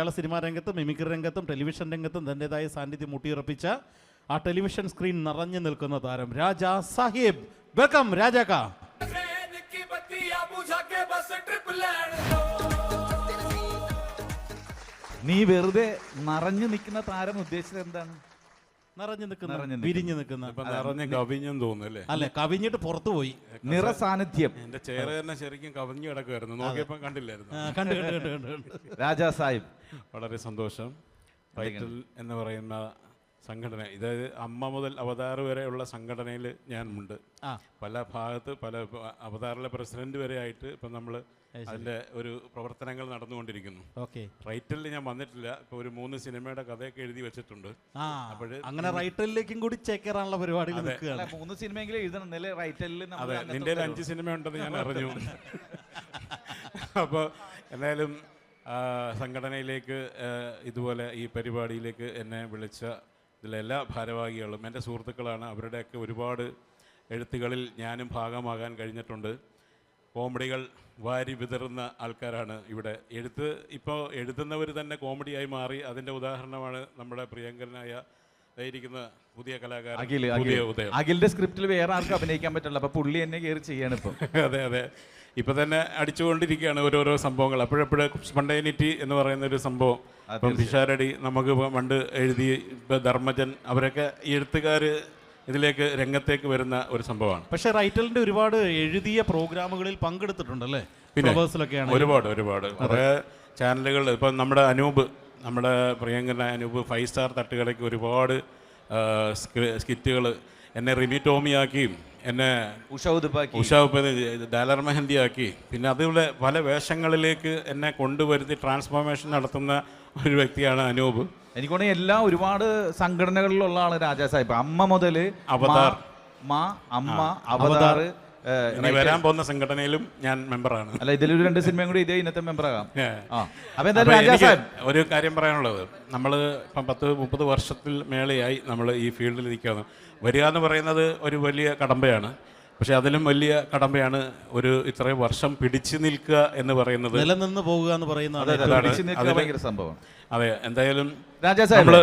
മലയാള cinema രംഗത്തും mimicry രംഗത്തും television രംഗത്തും തൻ്റെതായ സാന്നിധ്യം ഊട്ടിയുറപ്പിച്ച ആ ടെലിവിഷൻ സ്ക്രീൻ നിറഞ്ഞു നിൽക്കുന്ന താരം രാജാ സാഹിബ്. വെൽക്കം രാജാക്ക. നീ വെറുതെ നിറഞ്ഞു നിൽക്കുന്ന താരം ഉദ്ദേശിച്ചത് എന്താണ്? നിറഞ്ഞു നിൽക്കുന്ന, വിരിഞ്ഞു നിൽക്കുന്ന, കവിഞ്ഞെന്ന് തോന്നുന്നു. അല്ലെ, കവിഞ്ഞിട്ട് പുറത്തു പോയി. നിറസാന്നിധ്യം. എന്റെ ചെയർ തന്നെ ശരിക്കും കവിഞ്ഞു കിടക്കുമായിരുന്നു, നോക്കിയപ്പോ കണ്ടില്ലായിരുന്നു. കണ്ടു. രാജാ സാഹിബ്, വളരെ സന്തോഷം. ടൈറ്റിൽ എന്ന് പറയുന്ന സംഘടന, ഇത് അമ്മ മുതൽ അവതാർ വരെയുള്ള സംഘടനയിൽ ഞാൻ ഉണ്ട്. പല ഭാഗത്ത് പല അവതാറിലെ പ്രസിഡന്റ് വരെ ആയിട്ട് ഇപ്പം നമ്മൾ അതിൻ്റെ ഒരു പ്രവർത്തനങ്ങൾ നടന്നുകൊണ്ടിരിക്കുന്നു. റൈറ്റലിൽ ഞാൻ വന്നിട്ടില്ല. ഇപ്പോൾ ഒരു 3 സിനിമയുടെ കഥയൊക്കെ എഴുതി വെച്ചിട്ടുണ്ട്. അപ്പോൾ അങ്ങനെ റൈറ്റലിലേക്കും കൂടി ചേക്കേറാനുള്ള പരിപാടി. 3 സിനിമയെങ്കിലും എഴുതണം. അതെ, നിന്റെ 5 സിനിമ ഉണ്ടെന്ന് ഞാൻ അറിഞ്ഞു. അപ്പോൾ എന്തായാലും സംഘടനയിലേക്ക് ഇതുപോലെ ഈ പരിപാടിയിലേക്ക് എന്നെ വിളിച്ച ഇതിലെല്ലാ ഭാരവാഹികളും എൻ്റെ സുഹൃത്തുക്കളാണ്. അവരുടെയൊക്കെ ഒരുപാട് എഴുത്തുകളിൽ ഞാനും ഭാഗമാകാൻ കഴിഞ്ഞിട്ടുണ്ട്. കോമഡികൾ വാരി വിതറുന്ന ആൾക്കാരാണ് ഇവിടെ. ഇപ്പോൾ എഴുതുന്നവർ തന്നെ കോമഡിയായി മാറി. അതിൻ്റെ ഉദാഹരണമാണ് നമ്മുടെ പ്രിയങ്കരനായ ഇരിക്കുന്ന പുതിയ കലാകാരൻ അഖിലിന്റെ സ്ക്രിപ്റ്റിൽ വേറെ ആർക്കും അഭിനയിക്കാൻ പറ്റില്ല. അപ്പൊ പുള്ളി എന്നെ കയറി ചെയ്യാണ് ഇപ്പം. അതെ അതെ, ഇപ്പം തന്നെ അടിച്ചുകൊണ്ടിരിക്കുകയാണ് ഓരോരോ സംഭവങ്ങൾ. അപ്പോഴെപ്പോഴും സ്പണ്ടൈനിറ്റി എന്ന് പറയുന്ന ഒരു സംഭവം. ഇപ്പം പിഷാരടി നമുക്ക് പണ്ട് എഴുതി, ഇപ്പം ധർമ്മജൻ, അവരൊക്കെ ഈ എഴുത്തുകാർ ഇതിലേക്ക് രംഗത്തേക്ക് വരുന്ന ഒരു സംഭവമാണ്. പക്ഷേ റൈറ്റലിന്റെ ഒരുപാട് എഴുതിയ പ്രോഗ്രാമുകളിൽ പങ്കെടുത്തിട്ടുണ്ടല്ലേ? പിന്നെ ഒരുപാട് കുറേ ചാനലുകൾ. ഇപ്പം നമ്മുടെ അനൂപ്, നമ്മുടെ പ്രിയങ്കരനായ അനൂപ് 5 സ്റ്റാർ തട്ടുകടയ്ക്ക് ഒരുപാട് സ്കിറ്റുകൾ എന്നെ റിമി ടോമിയാക്കിയും എന്നെ ഉഷ ഡാലർ മെഹന്തി ആക്കി. പിന്നെ അതുപോലെ പല വേഷങ്ങളിലേക്ക് എന്നെ കൊണ്ടുവരുത്തി ട്രാൻസ്ഫോർമേഷൻ നടത്തുന്ന ഒരു വ്യക്തിയാണ് അനൂപ്. എനിക്കൊന്ന് എല്ലാ ഒരുപാട് സംഘടനകളിലുള്ള ആള് രാജാ സാഹിബ്. അമ്മ മുതല് അവതാർ, അമ്മ, അവതാർ, വരാൻ പോകുന്ന സംഘടനയിലും ഞാൻ മെമ്പറാണ്. അല്ല, ഇതിലൊരു 2 സിനിമയും കൂടി ഇതേ ഇന്നത്തെ മെമ്പറാകാം. ഒരു കാര്യം പറയാനുള്ളത്, നമ്മൾ ഇപ്പം 10-30 വർഷത്തിൽ മേളെയായി നമ്മൾ ഈ ഫീൽഡിൽ നിൽക്കുകയാണ്. വരിക എന്ന് പറയുന്നത് ഒരു വലിയ കടമ്പയാണ്. പക്ഷെ അതിലും വലിയ കടമ്പയാണ് ഒരു ഇത്രയും വർഷം പിടിച്ചു നിൽക്കുക എന്ന് പറയുന്നത്, നിലനിന്ന് പോകുക എന്ന് പറയുന്നത് സംഭവം. അതെ, എന്തായാലും രാജാ സാഹിബ്,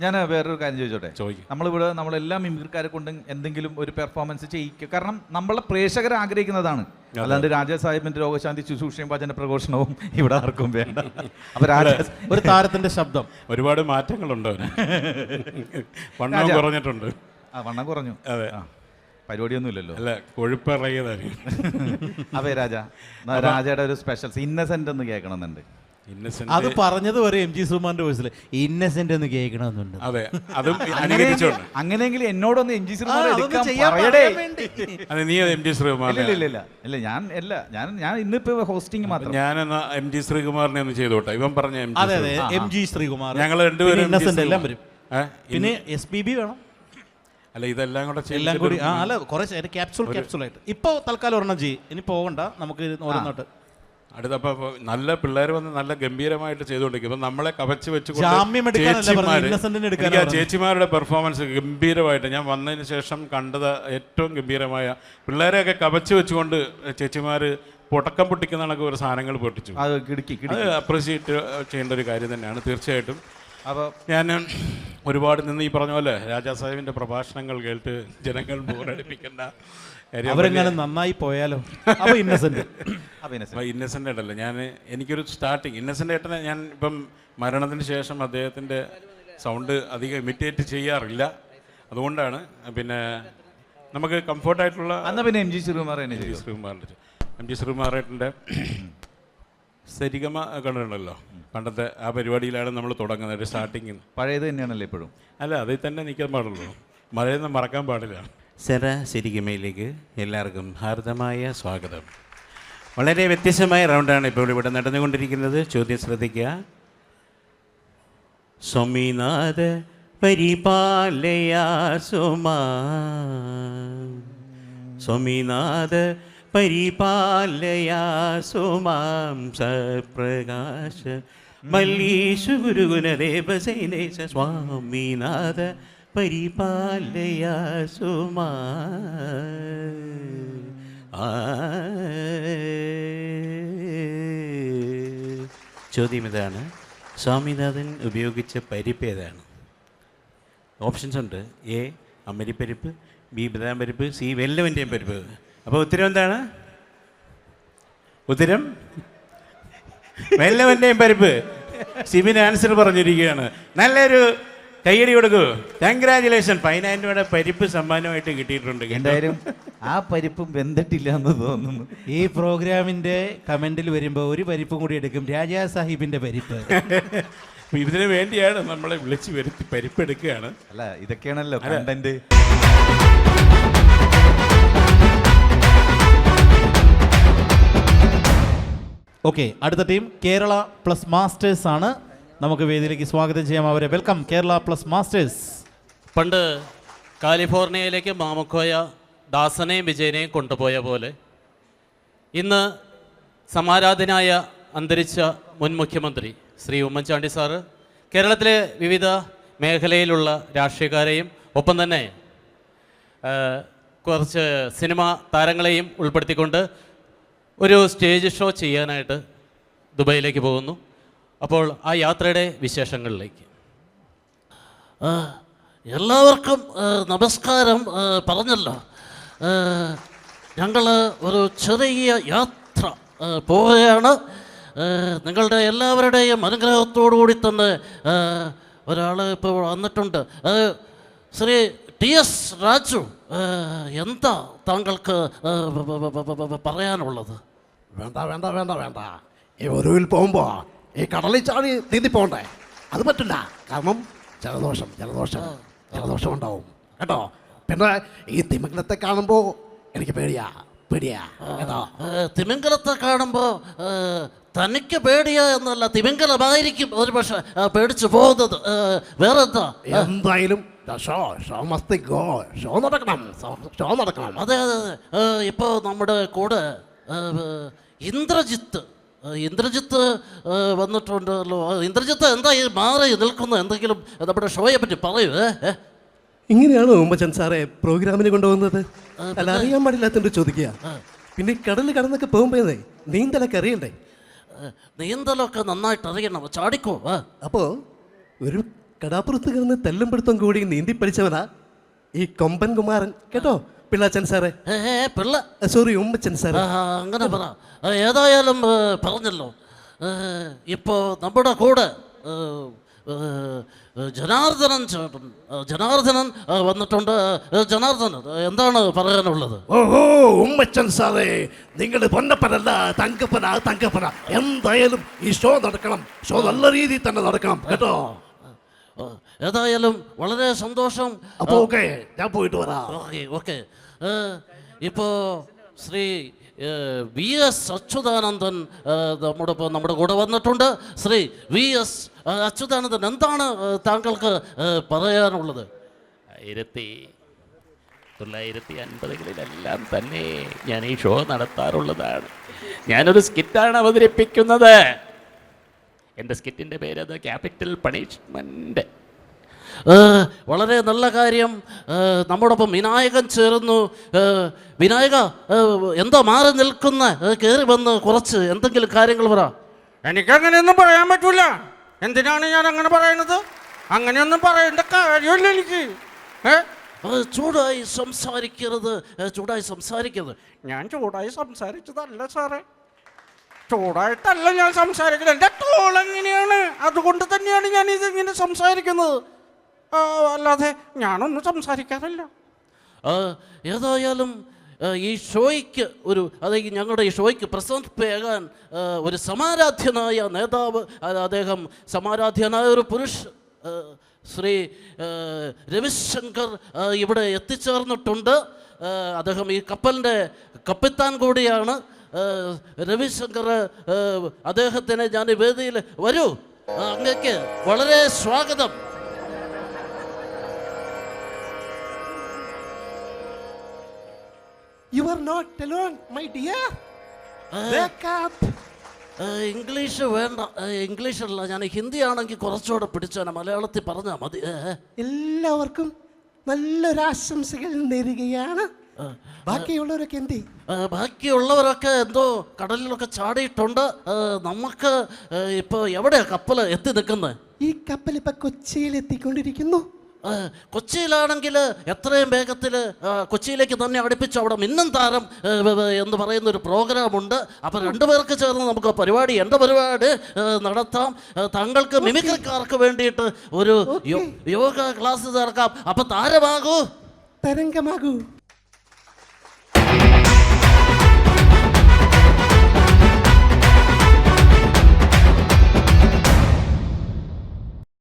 ഞാൻ വേറൊരു കാര്യം ചോദിച്ചോട്ടെ. നമ്മളിവിടെ നമ്മളെല്ലാ മിമിക്രിക്കാരെ കൊണ്ട് എന്തെങ്കിലും ഒരു പെർഫോമൻസ് ചെയ്യിക്കുക. കാരണം നമ്മളെ പ്രേക്ഷകർ ആഗ്രഹിക്കുന്നതാണ്. അല്ലാണ്ട് രാജാ സാഹിബിന്റെ രോഗശാന്തി ശുശ്രൂഷയും ഭജന പ്രഘോഷണവും ഇവിടെ ആർക്കും വേണ്ട. അപ്പൊ ഒരു താരത്തിന്റെ ശബ്ദം ഒരുപാട് മാറ്റങ്ങളുണ്ട്. വണ്ണം കുറഞ്ഞിട്ടുണ്ട്. വണ്ണം കുറഞ്ഞു. അതെ, പരിപാടിയൊന്നും ഇല്ലല്ലോ. അല്ല, കൊഴുപ്പിറങ്ങിയതാണ്. അതെ, രാജയുടെ ഒരു സ്പെഷ്യൽ ഇന്നസെന്റ് എന്ന് കേൾക്കണമെന്നുണ്ട്. അത് പറഞ്ഞത് വരെ MG ശ്രീകുമാറിന്റെ വോയിസിൽ ഇന്നസെന്റ് എന്ന് കേൾക്കണമെന്നുണ്ട്. അതെ, അതും അനുകരിച്ചോണ്ട്. അങ്ങനെയെങ്കിൽ എന്നോടൊന്ന് MG ശ്രീകുമാർ ഇല്ല, ഞാൻ ഇന്നിപ്പോ ഹോസ്റ്റിംഗ് മാത്രം. ഞാനെന്നാ MG ശ്രീകുമാറിനെ ഒന്ന് ചെയ്തോട്ടെ. ഇവൻ പറഞ്ഞ MG ശ്രീകുമാർ, ഞങ്ങൾ രണ്ടുപേരും ഇന്നസെന്റ് എല്ലാം വരും. പിന്നെ SPB വേണം. അല്ല, ഇതെല്ലാം കൂടെ എല്ലാം കൂടി. അല്ല, കുറച്ച് ക്യാപ്സൂളായിട്ട് ഇപ്പൊ തൽക്കാലം ഒരെണ്ണം ചെയ്യും. ഇനി പോകണ്ട, നമുക്ക് ഓരോന്നോട്ട് അടുത്തപ്പോൾ നല്ല പിള്ളേർ വന്ന് നല്ല ഗംഭീരമായിട്ട് ചെയ്തുകൊണ്ടിരിക്കും. ഇപ്പം നമ്മളെ കവച്ച് വെച്ചുകൊണ്ട് ചേച്ചിമാരുടെ പെർഫോമൻസ് ഗംഭീരമായിട്ട് ഞാൻ വന്നതിന് ശേഷം കണ്ടത് ഏറ്റവും ഗംഭീരമായ. പിള്ളേരെയൊക്കെ കവച്ച് വെച്ചുകൊണ്ട് ചേച്ചിമാർ പൊട്ടക്കം പൊട്ടിക്കുന്ന കണക്ക് ഒരു സാധനങ്ങൾ പൊട്ടിച്ചു. അത് അപ്രീഷിയേറ്റ് ചെയ്യേണ്ട ഒരു കാര്യം തന്നെയാണ് തീർച്ചയായിട്ടും. അപ്പോൾ ഞാൻ ഒരുപാട് നിന്ന് ഈ പറഞ്ഞ പോലെ രാജാ സാഹിബിൻ്റെ പ്രഭാഷണങ്ങൾ കേട്ട് ജനങ്ങൾ ബോറടിപ്പിക്കേണ്ട, അവരെങ്ങനെ നന്നായി പോയാലോ. ഇന്നസെൻ്റ് ഏട്ടല്ല, എനിക്കൊരു സ്റ്റാർട്ടിങ് ഇന്നസെൻ്റ് ഏട്ടനെ ഞാൻ ഇപ്പം മരണത്തിന് ശേഷം അദ്ദേഹത്തിൻ്റെ സൗണ്ട് അധികം ഇമിറ്റേറ്റ് ചെയ്യാറില്ല. അതുകൊണ്ടാണ് പിന്നെ നമുക്ക് കംഫർട്ടായിട്ടുള്ള MG ശ്രീകുമാറേട്ടൻ്റെ സരിഗമ കണ്ടിട്ടുണ്ടല്ലോ, പണ്ടത്തെ ആ പരിപാടിയിലാണ് നമ്മൾ തുടങ്ങുന്നത്. ഒരു സ്റ്റാർട്ടിങ് പഴയത് തന്നെയാണല്ലോ ഇപ്പോഴും. അല്ല, അതിൽ തന്നെ നിൽക്കാൻ പാടുള്ളൂ, മഴയൊന്നും മറക്കാൻ പാടില്ല. സരിഗമയിലേക്ക് എല്ലാവർക്കും ഹാർദമായ സ്വാഗതം. വളരെ വ്യത്യസ്തമായ റൗണ്ടാണ് ഇപ്പോൾ ഇവിടെ നടന്നുകൊണ്ടിരിക്കുന്നത്. ചോദ്യം ശ്രദ്ധിക്കുക. സ്വാമിനാഥ പരിപാലയാ സുമാ, സ്വാമിനാഥ പരിപാലയാ സുമാം സപ്രകാശ മല്ലീഷു ഗുരുഗുണദേവസേനേശ സ്വാമിനാഥ പരിപാലയാ സുമാ. ചോദ്യം ഇതാണ്. സ്വാമിനാഥൻ ഉപയോഗിച്ച പരിപ്പ് ഏതാണ്? ഓപ്ഷൻസ് ഉണ്ട്. എ അമരിപ്പരിപ്പ്, ബി ബദാം പരിപ്പ്, സി വെല്ലവൻ്റെയും പരിപ്പ്. അപ്പോൾ ഉത്തരം എന്താണ്? ഉത്തരം വെല്ലവൻ്റെയും പരിപ്പ്. സിബിന് ആൻസർ പറഞ്ഞിരിക്കുകയാണ്. നല്ലൊരു കയ്യടി കൊടുക്കൂ. കൺഗ്രാജുലേഷൻ. 10,000 രൂപയുടെ പരിപ്പ് സമ്മാനമായിട്ട് കിട്ടിയിട്ടുണ്ട്. എന്തായാലും ആ പരിപ്പും വെന്തിട്ടില്ല എന്ന് തോന്നുന്നു. ഈ പ്രോഗ്രാമിന്റെ കമന്റിൽ വരുമ്പോൾ ഒരു പരിപ്പും കൂടി എടുക്കും, രാജാ സാഹിബിന്റെ പരിപ്പ്. ഇതിനു വേണ്ടിയാണ് നമ്മളെ വിളിച്ചു വരുത്തി പരിപ്പ് എടുക്കുകയാണ്. അല്ല, ഇതൊക്കെയാണല്ലോ കണ്ടന്റ്. ഓക്കെ, അടുത്ത ടീം കേരള പ്ലസ് മാസ്റ്റേഴ്സ് ആണ്. നമുക്ക് വേദിയിലേക്ക് സ്വാഗതം ചെയ്യാം അവരെ. Welcome Kerala plus masters. പണ്ട് കാലിഫോർണിയയിലേക്ക് മാമുക്കോയ ദാസനെയും വിജയനെയും കൊണ്ടുപോയ പോലെ ഇന്ന് സമാരാധനായ അന്തരിച്ച മുൻ മുഖ്യമന്ത്രി ശ്രീ ഉമ്മൻചാണ്ടി സാറ് കേരളത്തിലെ വിവിധ മേഖലയിലുള്ള രാഷ്ട്രീയക്കാരെയും ഒപ്പം തന്നെ കുറച്ച് സിനിമാ താരങ്ങളെയും ഉൾപ്പെടുത്തിക്കൊണ്ട് ഒരു സ്റ്റേജ് ഷോ ചെയ്യാനായിട്ട് ദുബൈയിലേക്ക് പോകുന്നു. അപ്പോൾ ആ യാത്രയുടെ വിശേഷങ്ങളിലേക്ക്. എല്ലാവർക്കും നമസ്കാരം. പറഞ്ഞല്ലോ, ഞങ്ങൾ ഒരു ചെറിയ യാത്ര പോവുകയാണ്. നിങ്ങളുടെ എല്ലാവരുടെയും അനുഗ്രഹത്തോടു കൂടി തന്നെ ഒരാൾ ഇപ്പോൾ വന്നിട്ടുണ്ട്. ശ്രീ TS രാജു, എന്താ താങ്കൾക്ക് പറയാനുള്ളത്? വേണ്ട വേണ്ട വേണ്ട വേണ്ട. ഈ ഒരുവിൽ പോകുമ്പോൾ ഈ കടലിൽ ചാടി നീന്തി പോകണ്ടേ? അത് പറ്റില്ല. കാരണം ജലദോഷം ഉണ്ടാവും കേട്ടോ. പിന്നെ ഈ തിമിംഗലത്തെ കാണുമ്പോൾ എനിക്ക് പേടിയാ കേട്ടോ. തിമിംഗലത്തെ കാണുമ്പോൾ തനിക്ക് പേടിയാ എന്നല്ല, തിമിംഗലമായിരിക്കും ഒരു പക്ഷെ പേടിച്ചു പോകുന്നത്. വേറെന്താ? എന്തായാലും ഷോ നടക്കണം. അതെ അതെ അതെ. ഇപ്പോൾ നമ്മുടെ കൂടെ ഇന്ദ്രജിത്ത് വന്നിട്ടുണ്ടല്ലോ. ഇന്ദ്രജിത്ത് എന്താ ഈ മാറി നിൽക്കുന്നു? എന്തെങ്കിലും നമ്മുടെ ഷോയെ പറ്റി പറയൂ. ഇങ്ങനെയാണോ ഉമ്മച്ചൻ സാറേ പ്രോഗ്രാമിന് കൊണ്ടുപോകുന്നത്? അല്ല, അറിയാൻ പാടില്ലാത്തോണ്ട് ചോദിക്കുക. പിന്നെ കടലിൽ കടന്നൊക്കെ പോകുമ്പോഴേ നീന്തലൊക്കെ അറിയണ്ടേ? നീന്തലൊക്കെ നന്നായിട്ട് അറിയണം. ചാടിക്കോ. അപ്പോൾ ഒരു കടാപ്പുറത്ത് കിടന്ന് തെല്ലും പിടുത്തം കൂടി നീന്തി പഠിച്ചവനാ ഈ കൊമ്പൻ കുമാരൻ കേട്ടോ. പിള്ളാച്ചൻ സാറേ, പിള്ള സോറി ഉമ്മച്ചൻ സാറേ. അങ്ങനെ പറ. ഏതായാലും പറഞ്ഞല്ലോ, ഇപ്പോൾ നമ്മുടെ കൂടെ ജനാർദ്ദനൻ വന്നിട്ടുണ്ട്. ജനാർദ്ദനൻ, എന്താണ് പറയാനുള്ളത്? ഓഹോ ഉമ്മച്ചൻ സാറേ, നിങ്ങൾ പൊന്നപ്പനല്ല തങ്കപ്പന. എന്തായാലും ഈ ഷോ നടക്കണം. ഷോ നല്ല രീതിയിൽ തന്നെ നടക്കണം കേട്ടോ. ഏതായാലും വളരെ സന്തോഷം. അപ്പോൾ ഓക്കെ, ഞാൻ പോയിട്ട് വരാം. ഓക്കെ. ഇപ്പോൾ ശ്രീ VS അച്യുതാനന്ദൻ നമ്മുടെ കൂടെ വന്നിട്ടുണ്ട്. ശ്രീ VS അച്യുതാനന്ദൻ, എന്താണ് താങ്കൾക്ക് പറയാനുള്ളത്? 1950-കളിലെല്ലാം തന്നെ ഞാൻ ഈ ഷോ നടത്താറുള്ളതാണ്. ഞാനൊരു സ്കിറ്റാണ് അവതരിപ്പിക്കുന്നത്. എൻ്റെ സ്കിറ്റിൻ്റെ പേരത് ക്യാപിറ്റൽ പണിഷ്മെൻ്റ്. വളരെ നല്ല കാര്യം. നമ്മോടൊപ്പം വിനായകൻ ചേർന്നു. വിനായക, എന്താ മാറി നിൽക്കുന്ന? കയറി വന്ന് കുറച്ച് എന്തെങ്കിലും കാര്യങ്ങൾ പറ. എനിക്കങ്ങനെയൊന്നും പറയാൻ പറ്റൂല. എന്തിനാണ് ഞാൻ അങ്ങനെ പറയുന്നത്? അങ്ങനെയൊന്നും പറയേണ്ട കാര്യമില്ല എനിക്ക്. ചൂടായി സംസാരിക്കരുത്. ഞാൻ ചൂടായി സംസാരിച്ചതല്ല സാറേ. ചൂടായിട്ടല്ല ഞാൻ സംസാരിക്കുന്നത്. എൻ്റെ ടോളെങ്ങനെയാണ്, അതുകൊണ്ട് തന്നെയാണ് ഞാൻ ഇതിങ്ങനെ സംസാരിക്കുന്നത്. അല്ലാതെ ഞാനൊന്നും സംസാരിക്കാറില്ല. ഏതായാലും ഈ ഷോയ്ക്ക് അതായത് ഞങ്ങളുടെ ഈ ഷോയ്ക്ക് പ്രസൻറ്റേകാൻ ഒരു സമാരാധ്യനായ നേതാവ്, അദ്ദേഹം സമാരാധ്യനായ ഒരു പുരുഷ ശ്രീ രവിശങ്കർ ഇവിടെ എത്തിച്ചേർന്നിട്ടുണ്ട്. അദ്ദേഹം ഈ കപ്പലിൻ്റെ കപ്പിത്താൻ കൂടിയാണ്. രവിശങ്കർ, അദ്ദേഹത്തിന് ഞാൻ ഈ വേദിയിൽ വരൂ. അങ്ങേക്ക് വളരെ സ്വാഗതം. You are not alone, my dear. Wake up. English വേണ്ട. ഇംഗ്ലീഷല്ല, ഞാൻ ഹിന്ദിയാണെങ്കിൽ കുറച്ചുകൂടെ പിടിച്ചാണ്. മലയാളത്തിൽ പറഞ്ഞാൽ മതി. എല്ലാവർക്കും നല്ലൊരാശംസകൾ നേരുകയാണ്. ബാക്കിയുള്ളവരൊക്കെ എന്തേ? ബാക്കിയുള്ളവരൊക്കെ എന്തോ കടലിലൊക്കെ ചാടിയിട്ടുണ്ട്. നമുക്ക് ഇപ്പോൾ എവിടെയാ കപ്പൽ എത്തി നിൽക്കുന്നത്? ഈ കപ്പൽ ഇപ്പൊ കൊച്ചിയിൽ എത്തിക്കൊണ്ടിരിക്കുന്നു. കൊച്ചിയിലാണെങ്കിൽ എത്രയും വേഗത്തിൽ കൊച്ചിയിലേക്ക് തന്നെ അടുപ്പിച്ച് അവിടെ മിന്നും താരം എന്ന് പറയുന്ന ഒരു പ്രോഗ്രാമുണ്ട്. അപ്പം രണ്ടുപേർക്ക് ചേർന്ന് നമുക്ക് പരിപാടി, എൻ്റെ പരിപാടി നടത്താം. താങ്കൾക്ക് മിമിക്രിക്കാർക്ക് വേണ്ടിയിട്ട് ഒരു യോഗ ക്ലാസ് ചേർക്കാം. അപ്പം താരമാകൂ, തരംഗമാകൂ.